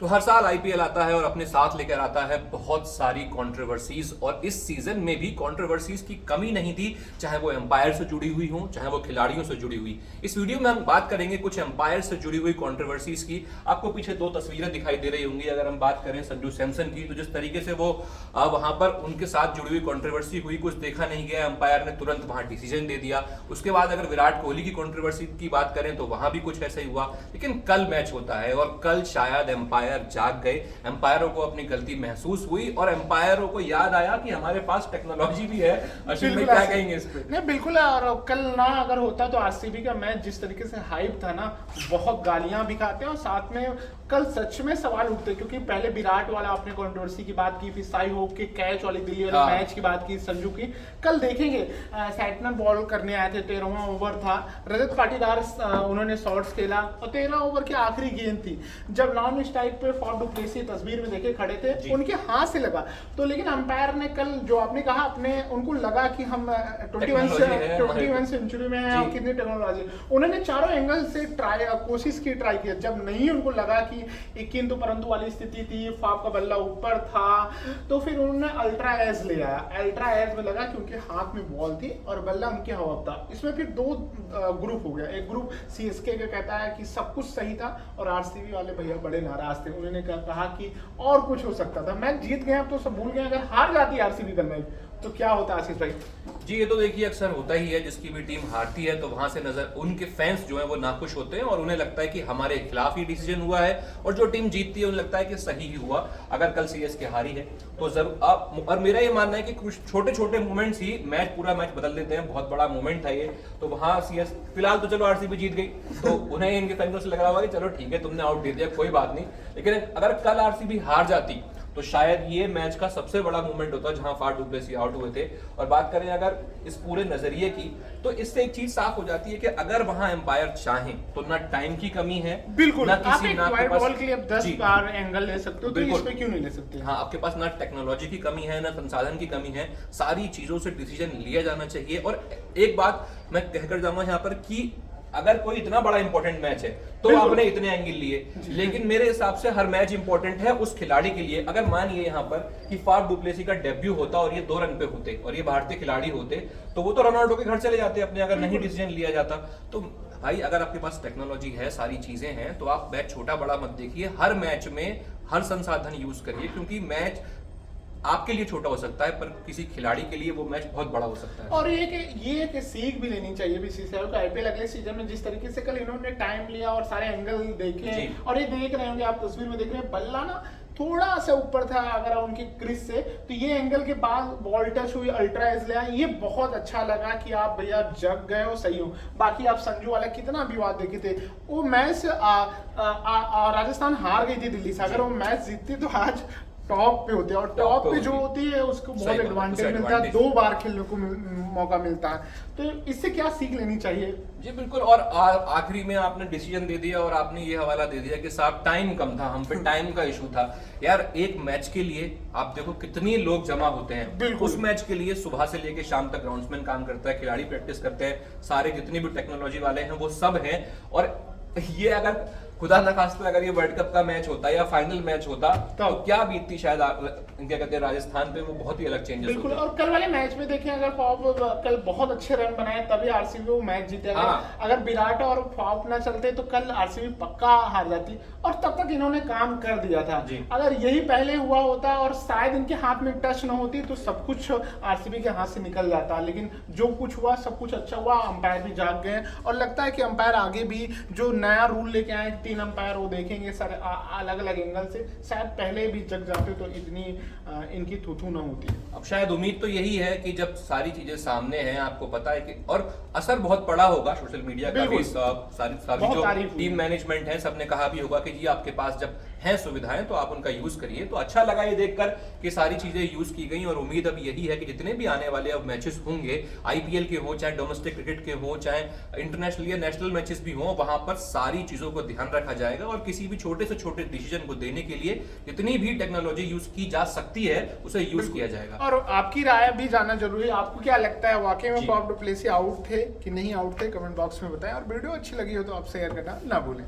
तो हर साल आईपीएल आता है और अपने साथ लेकर आता है बहुत सारी कंट्रोवर्सीज, और इस सीजन में भी कंट्रोवर्सीज की कमी नहीं थी, चाहे वो एम्पायर से जुड़ी हुई हो, चाहे वो खिलाड़ियों से जुड़ी हुई। इस वीडियो में हम बात करेंगे कुछ एम्पायर से जुड़ी हुई कंट्रोवर्सीज की। आपको पीछे दो तस्वीरें दिखाई दे रही होंगी। अगर हम बात करें संजू सैमसन की, तो जिस तरीके से वो वहां पर उनके साथ जुड़ी हुई कंट्रोवर्सी हुई, कुछ देखा नहीं गया, एम्पायर ने तुरंत वहां डिसीजन दे दिया। उसके बाद अगर विराट कोहली की कंट्रोवर्सी की बात करें तो वहां भी कुछ ऐसा ही हुआ। लेकिन कल मैच होता है और कल शायद एम्पायर जाग गए, एम्पायरों को अपनी गलती महसूस हुई और एम्पायरों को याद आया कि हमारे पास टेक्नोलॉजी भी है। अश्विन भाई क्या कहेंगे इस पे? नहीं बिल्कुल, और कल ना अगर होता तो आरसीबी का मैच जिस तरीके से हाइप था ना, बहुत गालियां भी खाते हैं और साथ में कल सच में सवाल उठते, क्योंकि पहले विराट वाला आपने कंट्रोवर्सी की बात की, फिर साई होप के कैच वाली दिल्ली वाले मैच की बात की, संजू की। कल देखेंगे सैटनर बॉल करने आए थे, 13वां ओवर था, रजत पाटीदार उन्होंने शॉट्स खेला और 13 ओवर की आखिरी गेंद थी, जब नॉन स्ट्राइक पे फॉफ डू प्लेसी तस्वीर में देखे खड़े थे, उनके हाथ से लगा। तो लेकिन अंपायर ने कल जो आपने कहा, अपने उनको लगा कि हम 21 सेंचुरी में है और कितनी टेक्नोलॉजी, उन्होंने चारों एंगल से कोशिश की, ट्राई किया। जब नहीं उनको लगा कि 21 परंतु वाली स्थिति थी, फॉफ का बल्ला ऊपर था, तो फिर उन्होंने अल्ट्रा एज ले आया। अल्ट्रा एज में लगा क्योंकि हाथ में बॉल थी और बल्ला उनके हवा था। इसमें फिर दो ग्रुप हो गया। एक ग्रुप सीएसके का कहता है कि सब कुछ सही था और आरसीबी वाले भैया बड़े नाराज थे, उन्होंने कहा कि और कुछ हो सकता था, मैच जीत गए तो सब भूल गए। अगर हार जाती आरसीबी का मैच तो क्या होता आशीष भाई? जी, ये तो देखिए अक्सर होता ही है, जिसकी भी टीम हारती है तो वहां से नजर उनके फैंस जो है वो नाखुश होते हैं और उन्हें लगता है कि हमारे खिलाफ ही डिसीजन हुआ है, और जो टीम जीतती है उन्हें लगता है कि सही ही हुआ। अगर कल सीएसके हारी है तो जरूर अब, और मेरा ये मानना है कि कुछ छोटे छोटे मूवमेंट्स ही पूरा मैच बदल देते हैं। बहुत बड़ा मूवमेंट था ये, तो वहां सीएस फिलहाल तो चलो आरसीबी जीत गई, तो उन्हें इनके फैंस से लग रहा होगा कि चलो ठीक है तुमने आउट दे दिया, कोई बात नहीं। लेकिन अगर कल आरसीबी हार जाती तो शायद ये मैच का सबसे बड़ा मूवमेंट होता जहां फाफ डू प्लेसी आउट हुए थे। और बात करें अगर इस पूरे नजरिए की, तो इससे एक चीज साफ हो जाती है कि अगर वहां एम्पायर चाहें तो ना टाइम की कमी है, बिल्कुल ना आप किसी एक ना वाइड बॉल के लिए 10 बार एंगल ले सकते हो, तो इस पे क्यों नहीं ले सकते? हाँ, आपके पास ना टेक्नोलॉजी की कमी है, ना संसाधन की कमी है, सारी चीजों से डिसीजन लिया जाना चाहिए। और एक बात मैं कहकर जाऊंगा यहाँ पर कि अगर कोई इतना बड़ा इंपॉर्टेंट मैच है तो आपने इतने एंगल लिए, लेकिन मेरे हिसाब से हर मैच इंपॉर्टेंट है उस खिलाड़ी के लिए। अगर मानिए यहाँ पर कि फाफ डू प्लेसी का डेब्यू होता और ये 2 रन पे होते और ये भारतीय खिलाड़ी होते, तो वो तो रोनाल्डो के घर चले जाते अपने, अगर नहीं डिसीजन लिया जाता। तो भाई अगर आपके पास टेक्नोलॉजी है, सारी चीजें हैं, तो आप मैच छोटा बड़ा मत देखिए, हर मैच में हर संसाधन यूज करिए, क्योंकि मैच आपके लिए छोटा हो सकता है पर किसी खिलाड़ी के लिए वो मैच बहुत बड़ा हो सकता है। और ये एक सीख भी लेनी चाहिए बीसीसीआई को। आईपीएल अगले सीजन में जिस तरीके से कल इन्होंने टाइम लिया और सारे एंगल देखे, और ये देख रहे होंगे आप, तस्वीर में देख रहे हैं, बल्ला ना थोड़ा सा ऊपर था अगर उनकी क्रिस से, तो ये एंगल के बाद बॉल टच हुई, अल्ट्रा एज लिया, ये बहुत अच्छा लगा कि आप भैया जग गए हो, सही हो। बाकी आप संजू वाला कितना विवाद देखे थे, वो मैच राजस्थान हार गई थी दिल्ली से, अगर वो मैच जीतती तो आज टॉप पे होते हैं, और टॉप पे जो होती है उसको बहुत एडवांटेज मिलता है, 2 बार खेलने को मौका मिलता है। तो इससे क्या सीख लेनी चाहिए? जी बिल्कुल, और आखिरी में आपने डिसीजन दे दिया और आपने ये हवाला दे दिया कि साहब टाइम कम था, हम पे टाइम का इशू था। यार एक मैच के लिए आप देखो कितनी लोग जमा होते हैं, उस मैच के लिए सुबह से लेके शाम तक ग्राउंड्समैन काम करता है, खिलाड़ी प्रैक्टिस करते हैं, सारे जितनी भी टेक्नोलॉजी वाले हैं वो सब हैं। और ये अगर खुदा न खास्ता अगर ये वर्ल्ड कप का मैच होता या फाइनल मैच होता तो क्या बीतती शायद क्या कहते हैं राजस्थान पे, वो बहुत ही अलग चेंजेस होते। बिल्कुल, और कल वाले मैच में देखें, अगर फॉफ कल बहुत अच्छे रन बनाए तभी आरसीबी वो मैच जीतेगा। अगर विराट और फॉफ ना चलते तो कल आरसीबी पक्का हार जाती, और तब तक इन्होंने काम कर दिया था। अगर यही पहले हुआ होता और शायद इनके हाथ में टच न होती तो सब कुछ आरसीबी के हाथ से निकल जाता। लेकिन जो कुछ हुआ सब कुछ अच्छा हुआ, अंपायर भी जाग गए, और लगता है कि अंपायर आगे भी जो नया रूल लेके आए, 3 अंपायर वो देखेंगे सर अलग अलग एंगल से, शायद पहले भी जग जाते तो इतनी इनकी थू ना होती। अब शायद उम्मीद तो यही है कि जब सारी चीजें सामने हैं, आपको पता है कि, और असर बहुत पड़ा होगा सोशल मीडिया का भी, सारी जो टीम मैनेजमेंट है सबने कहा भी होगा कि जी आपके पास जब हैं सुविधाएं तो आप उनका यूज करिए। तो अच्छा लगा ये देखकर कि सारी चीजें यूज की गई, और उम्मीद अब यही है कि जितने भी आने वाले अब मैचेस होंगे, आईपीएल के हो, चाहे डोमेस्टिक क्रिकेट के हो, चाहे इंटरनेशनल या नेशनल मैचेस भी हो, वहां पर सारी चीजों को ध्यान रखा जाएगा, और किसी भी छोटे से छोटे डिसीजन को देने के लिए जितनी भी टेक्नोलॉजी यूज की जा सकती है उसे यूज किया जाएगा। और आपकी राय भी जानना जरूरी है, आपको क्या लगता है वाकई में फाफ डू प्लेसी आउट थे कि नहीं आउट थे? कमेंट बॉक्स में बताएं, और वीडियो अच्छी लगी हो तो आप शेयर करना ना भूलें।